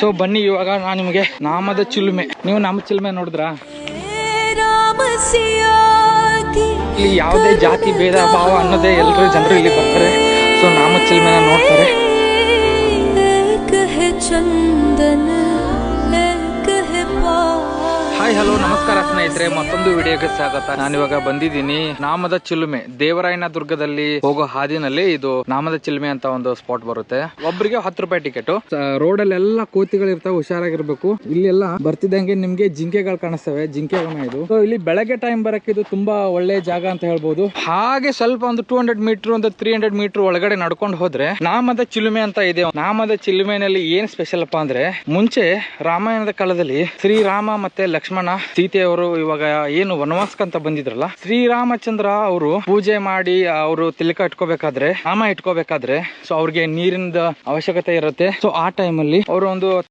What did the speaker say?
So ಬನ್ನಿ, ಇವಾಗ ನಾನು ನಿಮಗೆ ನಾಮದ ಚಿಲುಮೆ, ನೀವು ನಾಮದ ಚಿಲುಮೆ ನೋಡಿದ್ರಾ? ಇಲ್ಲಿ ಯಾವುದೇ ಜಾತಿ ಭೇದ ಭಾವ ಅನ್ನೋದೇ ಎಲ್ಲರೂ ಜನರು ಇಲ್ಲಿ ಬರ್ತಾರೆ. ಸೊ ನಾಮದ ಚಿಲುಮೆನ ನೋಡ್ತಾರೆ. ಹಾಯ್ ಹಲೋ ನಮಸ್ಕಾರ ಸ್ನೇಹಿತರೆ, ಮತ್ತೊಂದು ವಿಡಿಯೋಗೆ ಸ್ವಾಗತ. ನಾನಿವಾಗ ಬಂದಿದ್ದೀನಿ ನಾಮದ ಚಿಲುಮೆ, ದೇವರಾಯನ ದುರ್ಗದಲ್ಲಿ ಹೋಗೋ ಹಾದಿನಲ್ಲಿ ಇದು ನಾಮದ ಚಿಲುಮೆ ಅಂತ ಒಂದು ಸ್ಪಾಟ್ ಬರುತ್ತೆ. ಒಬ್ಬರಿಗೆ 10 ರೂಪಾಯಿ ಟಿಕೆಟ್. ರೋಡ್ ಅಲ್ಲಿ ಎಲ್ಲ ಕೋತಿಗಳು ಇರ್ತಾವೆ, ಹುಷಾರಾಗಿರ್ಬೇಕು. ಇಲ್ಲಿ ಎಲ್ಲ ಬರ್ತಿದ್ದಂಗೆ ನಿಮ್ಗೆ ಜಿಂಕೆಗಳು ಕಾಣಿಸ್ತವೆ, ಜಿಂಕೆಗಣ ಇದು. ಸೊ ಇಲ್ಲಿ ಬೆಳಗ್ಗೆ ಟೈಮ್ ಬರಕ್ಕೆ ಇದು ತುಂಬಾ ಒಳ್ಳೆ ಜಾಗ ಅಂತ ಹೇಳ್ಬೋದು. ಹಾಗೆ ಸ್ವಲ್ಪ ಒಂದು 200 ಮೀಟರ್, ಒಂದು 300 ಮೀಟರ್ ಒಳಗಡೆ ನಡ್ಕೊಂಡು ಹೋದ್ರೆ ನಾಮದ ಚಿಲುಮೆ ಅಂತ ಇದೆ. ನಾಮದ ಚಿಲುಮೆನಲ್ಲಿ ಏನ್ ಸ್ಪೆಷಲ್ ಅಪ್ಪ ಅಂದ್ರೆ, ಮುಂಚೆ ರಾಮಾಯಣದ ಕಾಲದಲ್ಲಿ ಶ್ರೀರಾಮ ಮತ್ತೆ ಲಕ್ಷ್ಮಣ ಸೀತೆಯವರು ಇವಾಗ ಏನು ವನವಾಸಕ್ಕಂತ ಬಂದಿದ್ರಲ್ಲ, ಶ್ರೀರಾಮಚಂದ್ರ ಅವರು ಪೂಜೆ ಮಾಡಿ ಅವರು ತಿಲಕ ಇಟ್ಕೋಬೇಕಾದ್ರೆ, ನಾಮ ಇಟ್ಕೋಬೇಕಾದ್ರೆ, ಸೊ ಅವ್ರಿಗೆ ನೀರಿನ ಅವಶ್ಯಕತೆ ಇರುತ್ತೆ. ಸೊ ಆ ಟೈಮಲ್ಲಿ ಅವರು ಒಂದು